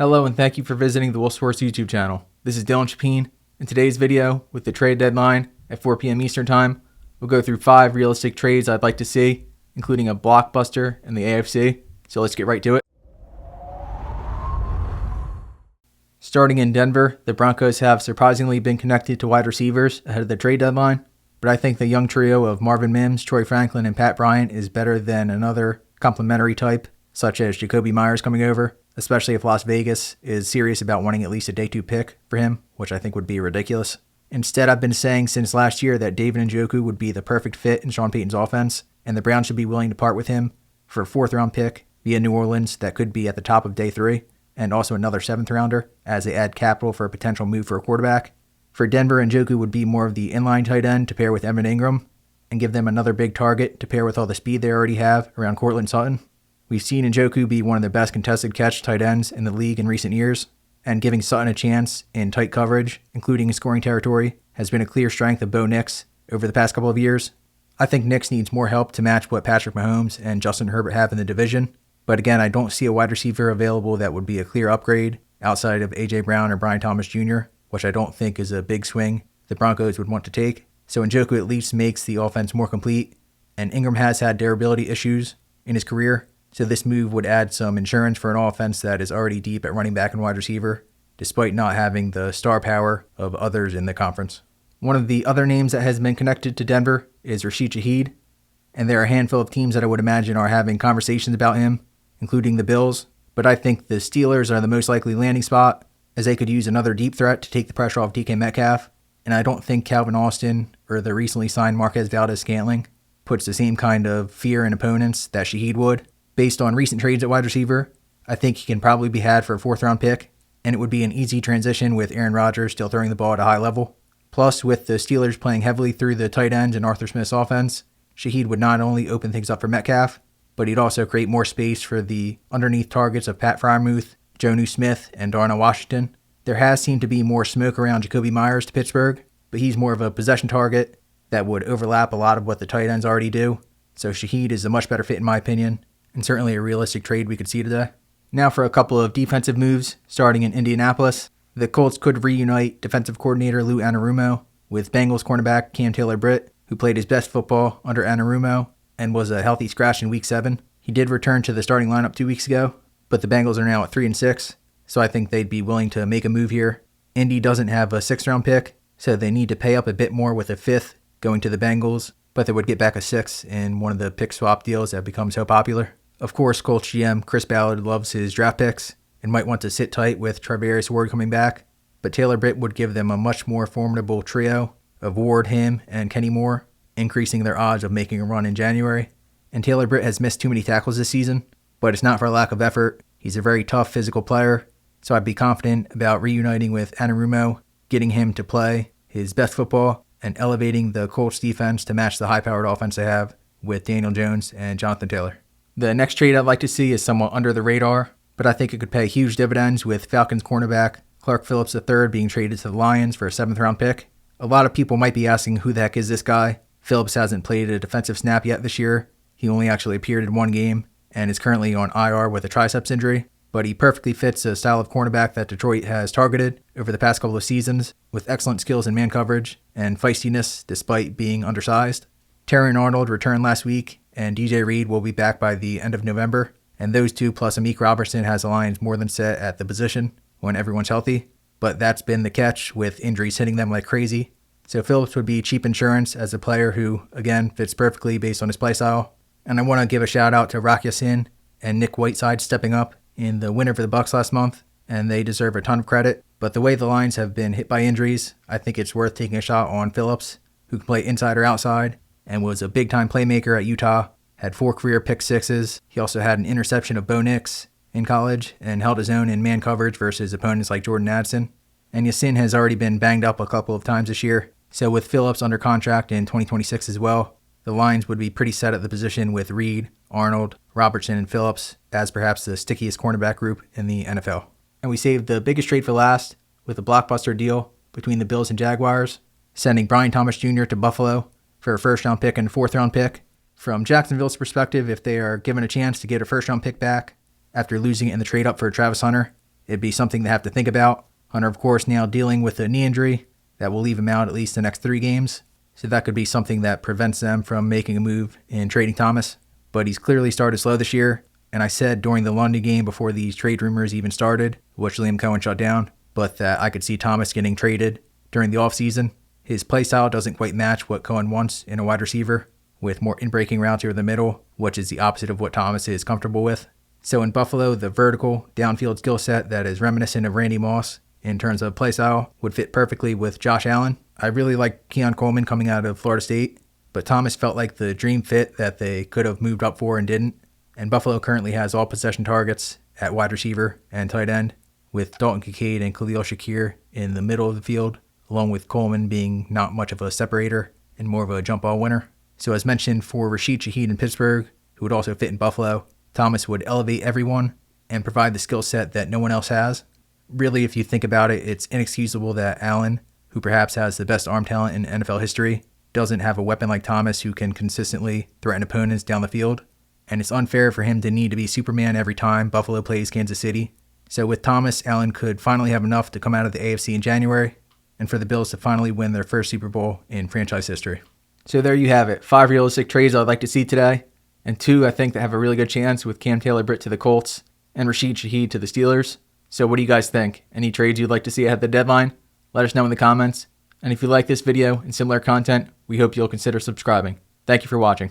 Hello and thank you for visiting the Wolf Sports YouTube channel. This is Dylan Chapin. In today's video, with the trade deadline at 4 p.m. Eastern Time, we'll go through 5 realistic trades I'd like to see, including a blockbuster in the AFC. So let's get right to it. Starting in Denver, the Broncos have surprisingly been connected to wide receivers ahead of the trade deadline, but I think the young trio of Marvin Mims, Troy Franklin, and Pat Bryant is better than another complementary type, such as Jacoby Myers coming over, especially if Las Vegas is serious about wanting at least a day 2 pick for him, which I think would be ridiculous. Instead, I've been saying since last year that David Njoku would be the perfect fit in Sean Payton's offense, and the Browns should be willing to part with him for a 4th round pick via New Orleans that could be at the top of day 3, and also another 7th rounder as they add capital for a potential move for a quarterback. For Denver, Njoku would be more of the inline tight end to pair with Evan Ingram and give them another big target to pair with all the speed they already have around Courtland Sutton. We've seen Njoku be one of the best contested catch tight ends in the league in recent years, and giving Sutton a chance in tight coverage, including in scoring territory, has been a clear strength of Bo Nix over the past couple of years. I think Nix needs more help to match what Patrick Mahomes and Justin Herbert have in the division, but again, I don't see a wide receiver available that would be a clear upgrade outside of A.J. Brown or Brian Thomas Jr., which I don't think is a big swing the Broncos would want to take. So Njoku at least makes the offense more complete, and Ingram has had durability issues in his career, so this move would add some insurance for an offense that is already deep at running back and wide receiver, despite not having the star power of others in the conference. One of the other names that has been connected to Denver is Rashid Shaheed, and there are a handful of teams that I would imagine are having conversations about him, including the Bills, but I think the Steelers are the most likely landing spot, as they could use another deep threat to take the pressure off DK Metcalf, and I don't think Calvin Austin or the recently signed Marquez Valdez-Scantling puts the same kind of fear in opponents that Shaheed would. Based on recent trades at wide receiver, I think he can probably be had for a 4th round pick, and it would be an easy transition with Aaron Rodgers still throwing the ball at a high level. Plus, with the Steelers playing heavily through the tight ends in Arthur Smith's offense, Shaheed would not only open things up for Metcalf, but he'd also create more space for the underneath targets of Pat Freiermuth, Jonnu Smith, and Darnell Washington. There has seemed to be more smoke around Jacoby Myers to Pittsburgh, but he's more of a possession target that would overlap a lot of what the tight ends already do, so Shaheed is a much better fit in my opinion, and certainly a realistic trade we could see today. Now for a couple of defensive moves, starting in Indianapolis. The Colts could reunite defensive coordinator Lou Anarumo with Bengals cornerback Cam Taylor-Britt, who played his best football under Anarumo and was a healthy scratch in Week 7. He did return to the starting lineup 2 weeks ago, but the Bengals are now at 3-6, so I think they'd be willing to make a move here. Indy doesn't have a 6th round pick, so they need to pay up a bit more with a 5th going to the Bengals, but they would get back a 6th in one of the pick swap deals that become so popular. Of course, Colts GM Chris Ballard loves his draft picks and might want to sit tight with Charvarius Ward coming back, but Taylor-Britt would give them a much more formidable trio of Ward, him, and Kenny Moore, increasing their odds of making a run in January. And Taylor-Britt has missed too many tackles this season, but it's not for a lack of effort. He's a very tough physical player, so I'd be confident about reuniting with Anarumo, getting him to play his best football, and elevating the Colts defense to match the high-powered offense they have with Daniel Jones and Jonathan Taylor. The next trade I'd like to see is somewhat under the radar, but I think it could pay huge dividends with Falcons cornerback Clark Phillips III being traded to the Lions for a 7th round pick. A lot of people might be asking who the heck is this guy. Phillips hasn't played a defensive snap yet this year. He only actually appeared in 1 game and is currently on IR with a triceps injury, but he perfectly fits a style of cornerback that Detroit has targeted over the past couple of seasons with excellent skills in man coverage and feistiness despite being undersized. Terrion Arnold returned last week, and DJ Reed will be back by the end of November, and those two plus Amik Robertson has the Lions more than set at the position when everyone's healthy, but that's been the catch with injuries hitting them like crazy. So Phillips would be cheap insurance as a player who, again, fits perfectly based on his play style. And I want to give a shout out to Rock Ya-Sin and Nick Whiteside stepping up in the winner for the Bucs last month, and they deserve a ton of credit. But the way the Lions have been hit by injuries, I think it's worth taking a shot on Phillips, who can play inside or outside, and was a big-time playmaker at Utah, had 4 career pick sixes. He also had an interception of Bo Nix in college and held his own in man coverage versus opponents like Jordan Addison. And Ya-Sin has already been banged up a couple of times this year, so with Phillips under contract in 2026 as well, the Lions would be pretty set at the position with Reed, Arnold, Robertson, and Phillips as perhaps the stickiest cornerback group in the NFL. And we saved the biggest trade for last with a blockbuster deal between the Bills and Jaguars, sending Brian Thomas Jr. to Buffalo for a 1st round pick and a 4th round pick. From Jacksonville's perspective, if they are given a chance to get a 1st round pick back after losing it in the trade up for Travis Hunter, it'd be something to have to think about. Hunter, of course, now dealing with a knee injury that will leave him out at least the next 3 games. So that could be something that prevents them from making a move in trading Thomas. But he's clearly started slow this year. And I said during the London game before these trade rumors even started, which Liam Cohen shut down, but that I could see Thomas getting traded during the offseason. His playstyle doesn't quite match what Cohen wants in a wide receiver, with more in-breaking routes over the middle, which is the opposite of what Thomas is comfortable with. So in Buffalo, the vertical downfield skill set that is reminiscent of Randy Moss in terms of playstyle would fit perfectly with Josh Allen. I really like Keon Coleman coming out of Florida State, but Thomas felt like the dream fit that they could have moved up for and didn't. And Buffalo currently has all possession targets at wide receiver and tight end, with Dalton Kincaid and Khalil Shakir in the middle of the field, along with Coleman being not much of a separator and more of a jump ball winner. So as mentioned for Rashid Shaheed in Pittsburgh, who would also fit in Buffalo, Thomas would elevate everyone and provide the skill set that no one else has. Really, if you think about it, it's inexcusable that Allen, who perhaps has the best arm talent in NFL history, doesn't have a weapon like Thomas who can consistently threaten opponents down the field. And it's unfair for him to need to be Superman every time Buffalo plays Kansas City. So with Thomas, Allen could finally have enough to come out of the AFC in January, and for the Bills to finally win their first Super Bowl in franchise history. So there you have it. 5 realistic trades I'd like to see today, and 2 I think that have a really good chance with Cam Taylor-Britt to the Colts and Rashid Shaheed to the Steelers. So what do you guys think? Any trades you'd like to see ahead of the deadline? Let us know in the comments. And if you like this video and similar content, we hope you'll consider subscribing. Thank you for watching.